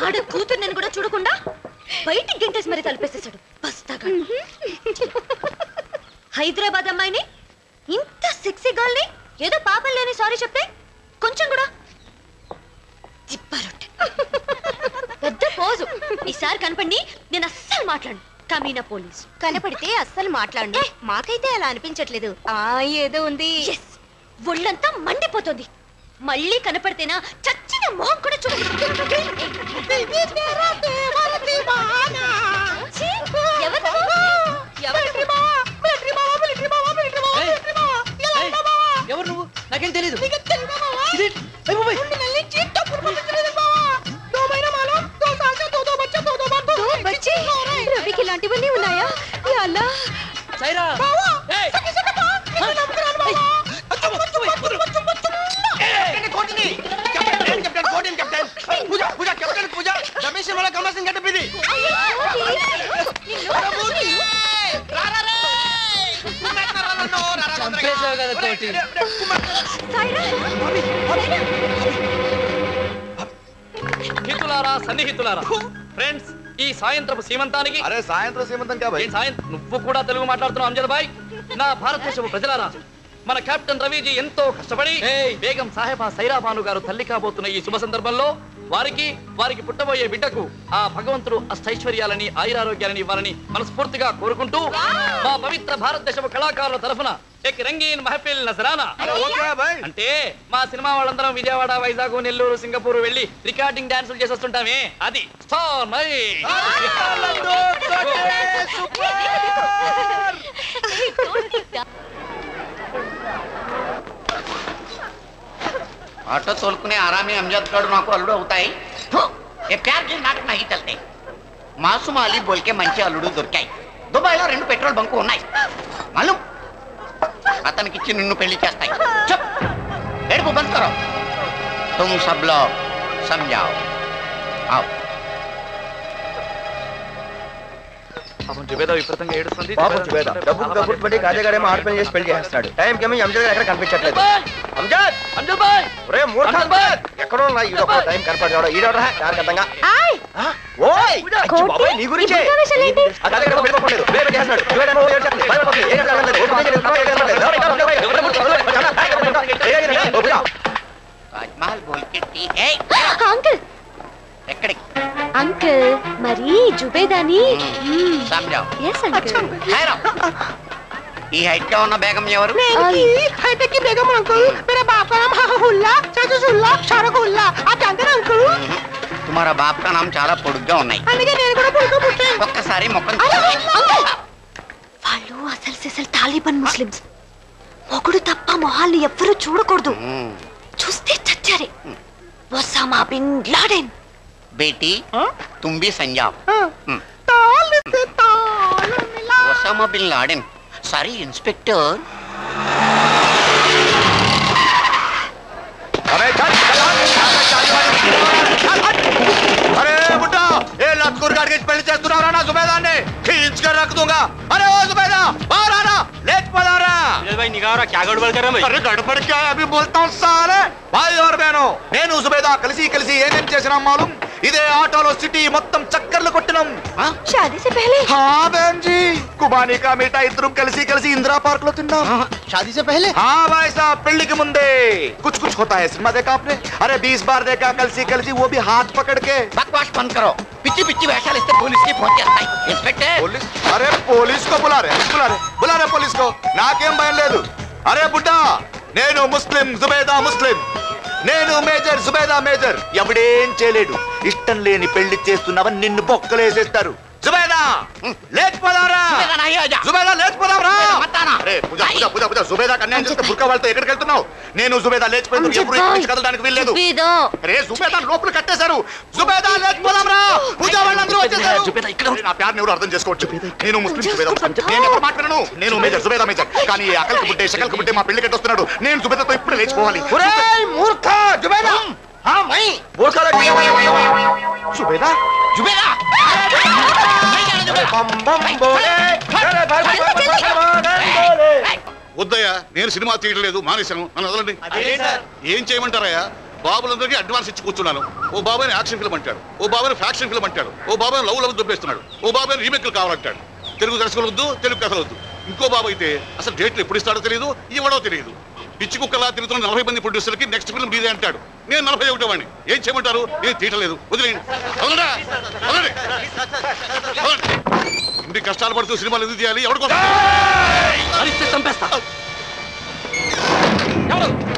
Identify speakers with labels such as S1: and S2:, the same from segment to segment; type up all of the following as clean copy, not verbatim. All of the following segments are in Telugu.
S1: ఆడ కూతురు నేను కూడా చూడకుండా బయటికి గంటేసి మరి తలిపేసేసాడు బస్తాగా. హైదరాబాద్ అమ్మాయిని ఇంత సెక్సీ గర్ల్ని ఏదో పాపం లేని సారీ చెప్తే కొంచెం కూడా తిప్పారొట్టే. పెద్ద పోజు. ఈసారి కనపడి నేను అస్సలు మాట్లాడు. కమీనా పోలీసు
S2: కనపడితే అస్సలు మాట్లాడు. మాకైతే అలా అనిపించట్లేదు. ఏదో ఉంది.
S1: ఒళ్ళంతా మండిపోతుంది. మళ్ళీ కనపడితేనా చచ్చిన మొహం కూడా చూడు.
S3: ఎవరు నువ్వు? నాకేం తెలీదు.
S2: రవికి ఇలాంటివన్నీ ఉన్నాయా?
S3: సైరా కదా కోటి. హితులారా, సన్నిహితులారా, ఫ్రెండ్స్, ఈ సాయంత్రపు సీమంతానికి.
S4: అరే సాయంత్రం సీమంతం కాబోయ్.
S3: నువ్వు కూడా తెలుగు మాట్లాడుతున్నావు అంజద్ భాయ్. నా భారతదేశపు ప్రజలారా, మన కెప్టెన్ రవిజీ ఎంతో కష్టపడి బేగం సాహెబా సైరా బాను గారు తల్లి కాబోతున్న ఈ శుభ సందర్భంలో వారికి పుట్టబోయే బిడ్డకు ఆ భగవంతుడు అష్టైశ్వర్యాలని ఆయురారోగ్యాలని ఇవ్వాలని మనస్ఫూర్తిగా కోరుకుంటూ మా పవిత్ర భారతదేశపు కళాకారుల తరఫున ఎక్ రంగీన్ మహఫిల్ నజరానా అంటే మా సినిమా వాళ్ళందరం విజయవాడ, వైజాగ్, నెల్లూరు, సింగపూర్ వెళ్ళి రికార్డింగ్ డాన్సులు చేసి వస్తుంటామే. అది స్టార్ మై.
S5: ఆటో తోలుకునే ఆరాमी अमजद गढ़ నాకు అల్లుడు అవుతాయి. ఏ ప్యార్ కి నాటక నహీ చల్తే. మాసూమ్ అలీ బోల్కే మంచి అల్లుడు దొరికాయి. దుబాయ్లో 2 పెట్రోల్ బంకు ఉన్నాయి. మాలూమ్ అతనికి ఇచ్చి నిన్ను పెళ్లి చేస్తాయి. చప్ ఏడుపు బంద్ కరో. तुम सब लोग समझाओ. आओ.
S3: పాపం జుబేదా విపరీతంగా ఏడుస్తుంది.
S4: పాపం జుబేదా డబ్బుకు పడి కాజగాడేమో ఆర్పణ చేసి పెళ్లి చేస్తాడు. టైం కేమో అంజద్ ఎక్కడ కనిపించట్లేదు. అంజద్ బాయ్, ఒరే మూర్ఖ ఎక్కడో నా ఈడో టైం కనపడతాడో ఈడోరా జాగ్రత్తగా. ఓయ్ అచ్చి బాబాయ్ నీ గురించే ఆ కాజగాడేమో వెళ్ళిపోలేదు. వేరే చేస్తాడు. జుబేదేమో ఏడ్చేస్తుంది. భయపడుతుంది. ఏం చేయాలంటే
S5: తాజ్మహల్ బోల్ కే ఠీక్ హై.
S1: అంకుల్
S5: ఎక్కడికి?
S1: అంకుల్ మరి జుబేదాని
S5: సమझाओ.
S1: yes uncle.
S5: హైరా ఈ హైట్ గా ఉన్న బేగం ఎవరు?
S2: హైట్ కి బేగం అంకుల్. मेरे बाप का नाम हुल्ला, चाचूसुल्ला, शारकुल्ला. आप जानते हैं अंकल?
S5: तुम्हारा बाप का नाम చాలా పొడుగ్గా ఉన్నాయి.
S2: అందుకే నేను కూడా పొడుగ్గా పుట్టాను.
S5: ఒక్కసారి ముఖం
S1: వాళ్ళు అసలు సిసలు తాలిబాన్ ముస్లిమ్స్. మొగుడు తప్ప మొహాల్ని ఎవ్వరూ చూడకూడదు. చూస్తే చచ్చారే. Osama bin Laden.
S5: बेटी तुम भी समझाओ. Osama bin Laden. Sorry inspector.
S4: अरे बुड्ढा ये लतकुर गाड़ के पेళ్లి చేస్తున్నారా నా जुबेदा ने खींच कर रख दूंगा. अरे ओ जुबेदा बाहर आना. लेट पड़ा रहा.
S3: अंजद भाई निगाह रहा. क्या गड़बड़ कर रहे हैं भाई?
S4: अरे गड़बड़ क्या है अभी बोलता हूँ साले. भाई और बहनों నేను जुबेदा కలిసి ఏమేం చేసినాం मालूम? ఇదే ఆటోలో సిటీ మొత్తం చక్కర్లు కొట్టినాం.
S1: शादी से पहले
S4: हाँ बहन जी కుబానీ కా మీఠా ఇద్దరు కలిసి ఇందిరా పార్క్ లో తిన్నాం.
S5: शादी से पहले?
S4: हाँ भाई साहब పెళ్లికి ముందే कुछ होता है. सिनेमा देखा आपने? अरे 20 बार देखा కలిసి वो भी हाथ पकड़ के.
S5: बकवास बंद करो. पिच्ची వేషాలు ఇస్తే పోలీస్ కి ఫోన్ చేస్తాయి. ఇన్స్పెక్టర్
S4: पुलिस अरे पुलिस को बुला रहे पुलिस को. నాకేం భయం లేదు. అరే బుడ్డా నేను ముస్లిం జుబేదా ముస్లిం. నేను మేజర్ జుబేదా మేజర్. ఎవడేం చేయలేడు. ఇష్టం లేని పెళ్లి చేస్తున్నావని నిన్ను బొక్కలేసేస్తారు. जुबेदा లేచిపోదారా. जुबेदा లేచిపోదారా. అరే పూజ जुबेदा కన్యాయం చేస్తే బుర్కా వాళ్ళతో ఎక్కడికి వెళ్తున్నావు? నేను जुबेदा లేచిపోయింది ఎప్పుడు ఇక్కడికి కదలడానికి వీల్లేదు. అరే जुबेदा లోపల కట్టేశారు. जुबेदा లేచిపోదాంరా. పూజ వాళ్ళందరూ వచ్చేసారు. నా ప్యార్ని ఎవరు అర్థం చేసుకోవచ్చు. నేను ముస్లిం जुबेदा. నేను ఎవరు మాట్లాడను. నేను మేజర్ जुबेदा మేజర్. కానీ అకల్కి బుడ్డే షకల్కి బుడ్డే మా పెళ్లి కట్టొస్తున్నాడు. నేను जुबेदाతో ఇప్పుడు లేచిపోవాలి. ఒరేయ్ మూర్ఖ जुबेदा. हाँ मैं मूर्ఖ जुबेदा వద్దయ్యా నేను సినిమా తీయలేదు మానేశాను. నన్ను వదలండి. ఏం చేయమంటారయ్యా?
S6: బాబులందరికీ అడ్వాన్స్ ఇచ్చి కూర్చున్నాను. ఓ బాబాయ్ని యాక్షన్ ఫిల్మ్ అంటాడు, ఓ బాబాయ్ని ఫ్యాక్షన్ ఫిల్మ్ అంటాడు, ఓ బాబాయ్ని లవ్ దొబ్బేస్తున్నాడు, ఓ బాబాయ్ని రీమేక్లు కావాలంటాడు. తెలుగు దర్శకులు వద్దు, తెలుగు కథలు వద్దు. ఇంకో బాబు అయితే అసలు డేట్లు ఎప్పుడు ఇస్తాడో తెలియదు, ఇవ్వడో తెలియదు. పిచ్చి కుక్కలా తిరుగుతున్న 40 మంది ప్రొడ్యూసర్కి నెక్స్ట్ ఫిల్మ్ మీదే అంటాడు. నేను 41 వాడిని. ఏం చేయమంటారు? నేను తీయటలేదు, వదిలేయండి. ఇన్ని కష్టాలు పడుతూ సినిమాలు ఎందుకు చేయాలి? ఎవరికోసం?
S3: చంపేస్తా.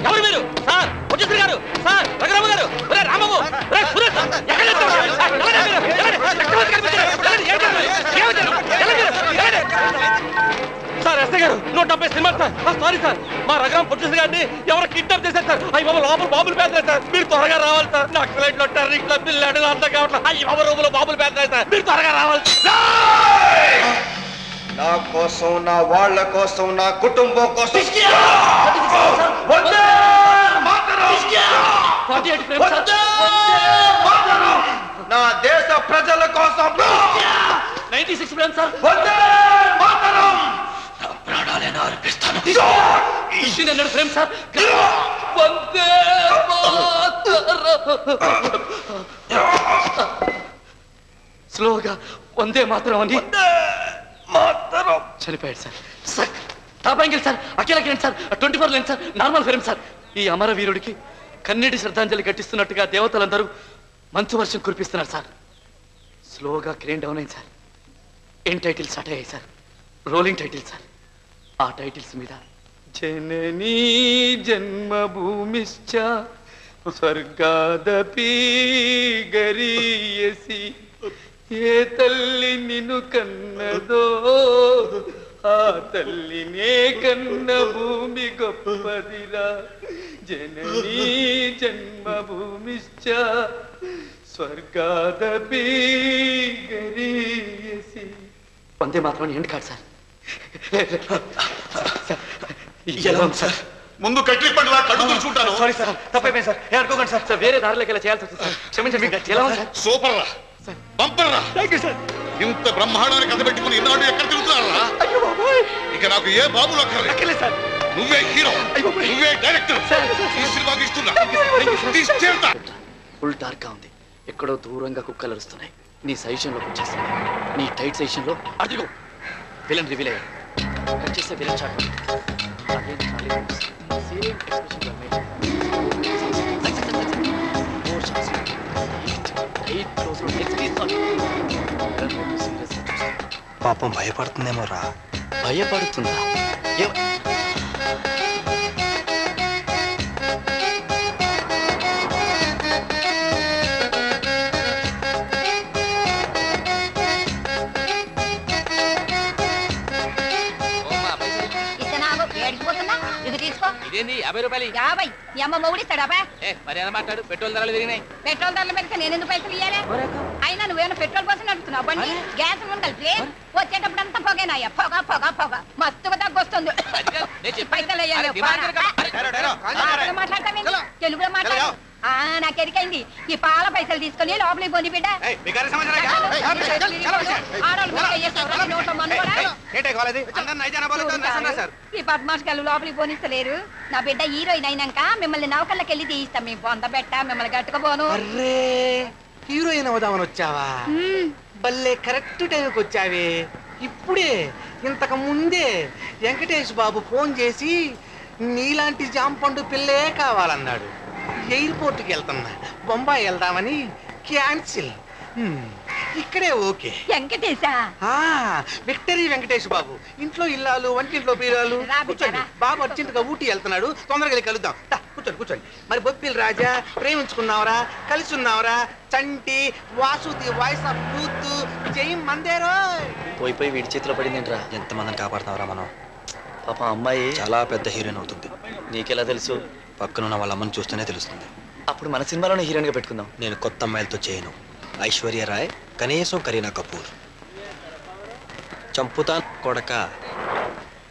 S3: ఎవరు మీరు? సార్ వచ్చేసారు గారు, సార్ రఘురామ గారు, రామబాబు, సార్ ఎస్ఐ గారు 170 సినిమాలు సార్. సారీ సార్, మా రఘురామ ప్రొడ్యూసర్ గారిని ఎవరు కిడ్నాప్ చేశారు సార్. అయ్యి బాబు లోపల బాబులు పేదలేదు సార్, మీరు త్వరగా రావాలి సార్. నాకు ఫ్లైట్లో టెర్రిక్లో పిల్లలు అర్థం కావట్లేదు. అయ్యి బాబు రూములో బాబులు పేదలేదు సార్, మీరు త్వరగా రావాలి.
S4: నా కోసం, నా వాళ్ళ కోసం, నా కుటుంబం కోసం నా దేశ ప్రజల కోసం
S3: 96 ఫ్రేమ్ సార్.
S4: ప్రాణాలను అర్పిస్తాను.
S3: 100 ఫ్రేమ్ సార్. వందే స్లోగా వందే మాత్రం అని చనిపోయాడు sir. Sir top angle sir, Akhila Kiran sir, 24 lens sir, normal frame sir. ఈ అమరవీరుడికి కన్నీటి శ్రద్ధాంజలి ఘటిస్తున్నట్టుగా దేవతలందరూ మంచు వర్షం కురిపిస్తున్నారు సార్. స్లోగా క్రేన్ డౌన్ అయింది సార్. ఏం టైటిల్స్ స్టార్ట్ అయ్యాయి సార్, రోలింగ్ టైటిల్స్ సార్. ఆ టైటిల్స్ మీద జననీ జన్మభూమిశ్చ స్వర్గాదపి గరీయసి, ఏ తల్లి నిన్ను కన్నదో ఆ తల్లినే కన్న భూమి గొప్పదిరా, జననీ జన్మభూమిశ్చ స్వర్గాదపి గరీయసి. వందే మాత్రం ఎండ్ కాదు సార్. ఎలా ఉంది సార్?
S6: ముందు కట్టి పండుగ కళ్ళు చూసుకుంటాను.
S3: సారీ సార్, తప్పైపోయింది సార్, అనుకోకండి సార్. సార్ వేరే దారిలోకి వెళ్ళి చేయాల్సి వచ్చింది సార్, క్షమించండి. ఎలా ఉంది సార్?
S6: సూపర్ రా, బంపర్ రా. ఇంత బ్రహ్మాండాన్ని కథ పెట్టుకుని ఇన్నాడు ఎక్కడ తిరుగుతున్నారా? ఇక నాకు ఏ బాబులు అక్కర్లేదు సార్. నువ్వే హీరో, నువ్వే డైరెక్టర్. ఈ సినిమాకి ఇస్తున్నా.
S3: ఫుల్ డార్క్ గా ఉంది, ఎక్కడో దూరంగా కుక్కలు అరుస్తున్నాయి. నీ సజెషన్ లోకి వచ్చేసాను. నీ టైట్ సజెషన్ లో అదిగో విలన్ రివీల్ అయ్యాడు. కట్ చేస్తే విలన్ షాట్.
S7: పాపం భయపడుతుందేమో రా.
S3: భయపడుతుందా?
S8: ఇదేంది 50 రూపాయలు?
S1: 50. మీ అమ్మ మొగుడు ఇస్తాడా?
S8: మరి ఎలా మాట్లాడు? పెట్రోల్ ధరలు పెరిగినాయి.
S1: పెట్రోల్ ధరలు పెరిగితే నేను ఎందుకు పైసలు ఇయ్యాలి? అయినా నువ్వేమైనా పెట్రోల్ కోసం నడుపుతున్నావు బండి? గ్యాస్ కలిపి వచ్చేటప్పుడు అంతా పొగేనాయ్యా, పొగ పొగ పొగ మస్తుగా తగ్గొస్తుంది. పైసలు మాట్లాడతావేంటి? తెలుగులో మాట్లాడు. నాకు ఎరికైంది. ఈ పాల పైసలు తీసుకొని లోపలికి పోని బిడ్డ. ఈ పద్మాషకాలు లోపలికి పోనిస్తలేరు. నా బిడ్డ హీరోయిన్ అయినాక మిమ్మల్ని నౌకల్లోకి వెళ్ళి తీయిస్తాం. మీ బొంద పెట్ట మిమ్మల్ని కట్టుకోబోను.
S2: హీరోయిన్ అవుదామని వచ్చావా? బల్లే కరెక్ట్ టైంకి వచ్చావే. ఇప్పుడే ఇంతకు ముందే వెంకటేష్ బాబు ఫోన్ చేసి నీలాంటి జాంపండు పిల్లే కావాలన్నాడు. ఎయిర్పోర్ట్కి వెళ్తున్నా, బొంబాయి వెళ్దామని క్యాన్సిల్. ఇక్కడే ఓకే.
S1: వెంకటేశా?
S2: విక్టరీ వెంకటేష్ బాబు. ఇంట్లో ఇల్లాలు, వంటింట్లో పీరాలు. కూర్చోండి, బాబు అర్జెంటుగా ఊటీ వెళ్తున్నాడు, తొందరగా వెళ్ళి కలుద్దాం. కూర్చోండి కూర్చోండి. మరి బొప్పిల్ రాజా, ప్రేమించుకున్నావరా, కలిసి ఉన్నావరా, చంటి, వాసుది వాయిస్ ఆఫ్ ట్రూత్, జై మందేరో.
S7: పోయి వీడి చేతిలో పడిందేంట్రా? ఎంతమందిని కాపాడుతున్నావురా మనం? పాప అమ్మాయి చాలా పెద్ద హీరోయిన్ అవుతుంది. నీకెలా తెలుసు? పక్కనున్న వాళ్ళ అమ్మని చూస్తేనే తెలుస్తుంది. అప్పుడు మన సినిమాలోనే హీరోయిన్ గా పెట్టుకుందాం. నేను కొత్త అమ్మాయిలతో చేయను. ఐశ్వర్య రాయ్, కనీసం కరీనా కపూర్. చంపుతా కొడక